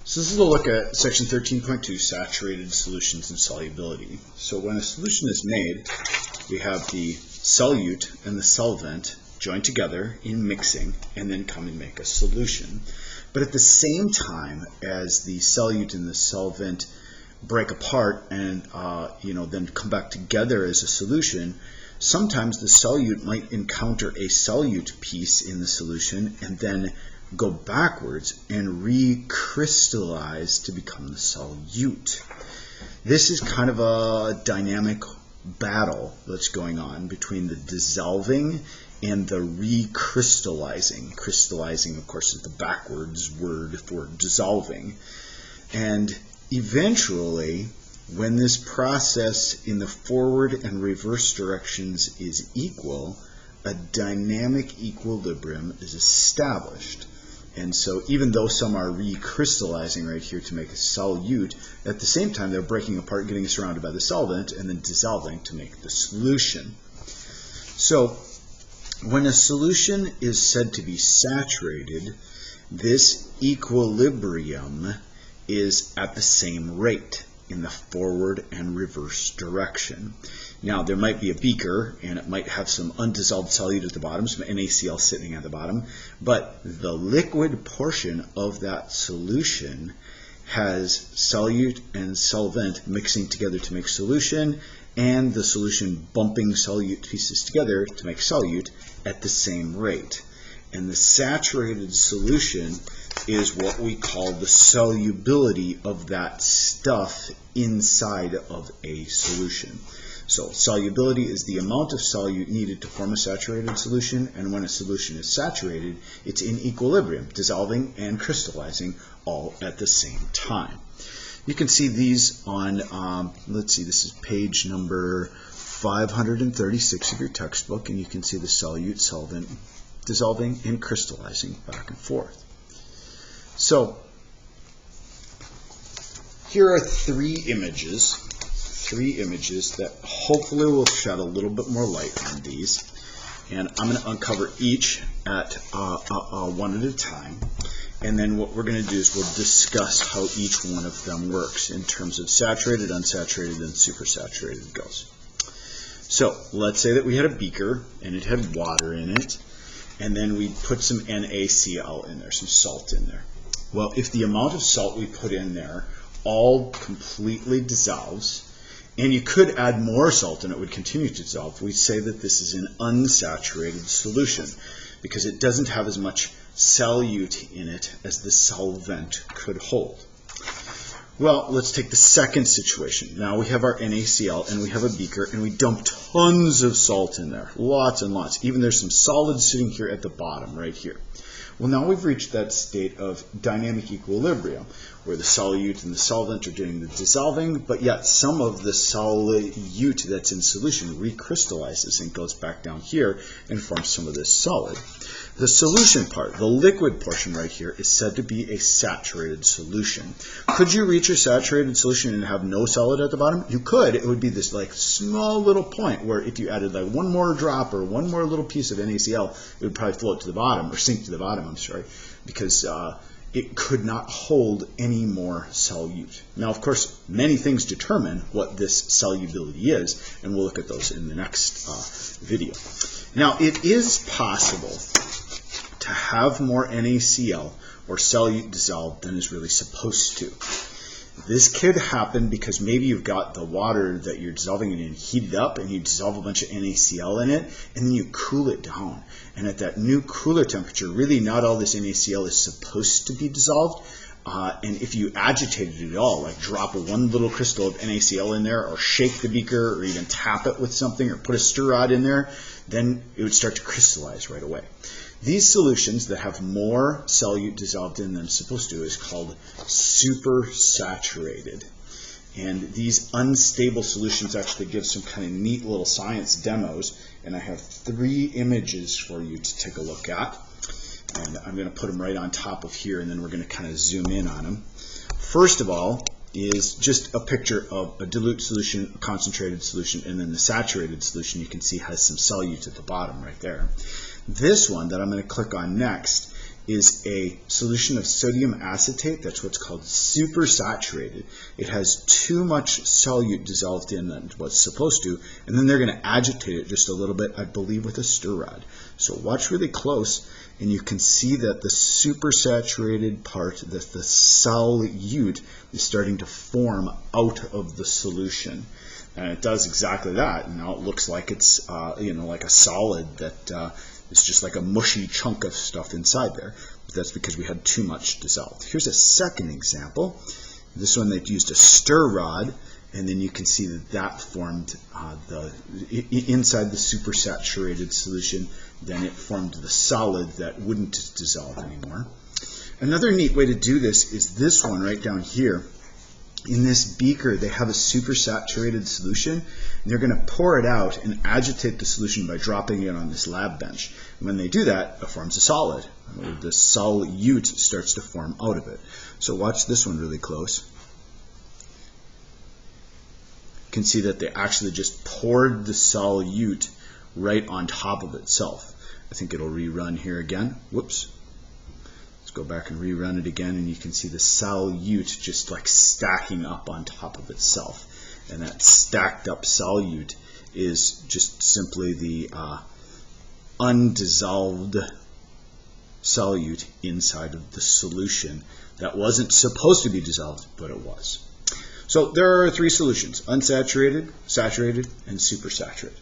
So this is a look at section 13.2, saturated solutions and solubility. So when a solution is made, we have the solute and the solvent joined together in mixing and then come and make a solution. But at the same time as the solute and the solvent break apart and then come back together as a solution, sometimes the solute might encounter a solute piece in the solution and then go backwards and recrystallize to become the solute. This is kind of a dynamic battle that's going on between the dissolving and the recrystallizing. Crystallizing, of course, is the backwards word for dissolving. And eventually, when this process in the forward and reverse directions is equal, a dynamic equilibrium is established. And so even though some are recrystallizing right here to make a solute, at the same time they're breaking apart, getting surrounded by the solvent, and then dissolving to make the solution. So when a solution is said to be saturated, this equilibrium is at the same rate in the forward and reverse direction. Now there might be a beaker and it might have some undissolved solute at the bottom, some NaCl sitting at the bottom, but the liquid portion of that solution has solute and solvent mixing together to make solution, and the solution bumping solute pieces together to make solute at the same rate. And the saturated solution is what we call the solubility of that stuff inside of a solution. So solubility is the amount of solute needed to form a saturated solution, and when a solution is saturated, it's in equilibrium, dissolving and crystallizing all at the same time. You can see these on, let's see, this is page number 536 of your textbook, and you can see the solute, solvent, dissolving and crystallizing back and forth. So here are three images that hopefully will shed a little bit more light on these, and I'm going to uncover each at one at a time, and then what we're going to do is we'll discuss how each one of them works in terms of saturated, unsaturated, and supersaturated goes. So let's say that we had a beaker and it had water in it, and then we put some NaCl in there, some salt in there. Well, if the amount of salt we put in there all completely dissolves, and you could add more salt and it would continue to dissolve, we say that this is an unsaturated solution because it doesn't have as much solute in it as the solvent could hold. Well, let's take the second situation. Now we have our NaCl and we have a beaker and we dump tons of salt in there, lots and lots. Even there's some solids sitting here at the bottom right here. Well, now we've reached that state of dynamic equilibrium where the solute and the solvent are doing the dissolving, but yet some of the solute that's in solution recrystallizes and goes back down here and forms some of this solid. The solution part, the liquid portion right here, is said to be a saturated solution. Could you reach a saturated solution and have no solid at the bottom? You could. It would be this like small little point where if you added like one more drop or one more little piece of NaCl, it would probably float to the bottom or sink to the bottom, I'm sorry, because it could not hold any more solute. Now, of course, many things determine what this solubility is, and we'll look at those in the next video. Now, it is possible to have more NaCl or solute dissolved than is really supposed to. This could happen because maybe you've got the water that you're dissolving it in heated up and you dissolve a bunch of NaCl in it and then you cool it down. And at that new cooler temperature, really not all this NaCl is supposed to be dissolved. And if you agitated it at all, like drop one little crystal of NaCl in there or shake the beaker or even tap it with something or put a stir rod in there, then it would start to crystallize right away. These solutions that have more solute dissolved in them supposed to is called supersaturated. And these unstable solutions actually give some kind of neat little science demos. And I have three images for you to take a look at. And I'm going to put them right on top of here, and then we're going to kind of zoom in on them. First of all is just a picture of a dilute solution, a concentrated solution, and then the saturated solution you can see has some solute at the bottom right there. This one that I'm going to click on next is a solution of sodium acetate. That's what's called supersaturated. It has too much solute dissolved in than what's supposed to, and then they're going to agitate it just a little bit, I believe, with a stir rod. So watch really close, and you can see that the supersaturated part, the solute, is starting to form out of the solution. And it does exactly that. And now it looks like it's like a solid that is just like a mushy chunk of stuff inside there. But that's because we had too much dissolved. Here's a second example. This one they used a stir rod, and then you can see that that formed inside the supersaturated solution. Then it formed the solid that wouldn't dissolve anymore. Another neat way to do this is this one right down here. In this beaker, they have a supersaturated solution, and they're going to pour it out and agitate the solution by dropping it on this lab bench. And when they do that, it forms a solid. The solute starts to form out of it. So watch this one really close. You can see that they actually just poured the solute right on top of itself. I think it'll rerun here again. Whoops. Let's go back and rerun it again, and you can see the solute just like stacking up on top of itself. And that stacked up solute is just simply the undissolved solute inside of the solution that wasn't supposed to be dissolved, but it was. So there are three solutions: unsaturated, saturated, and supersaturated.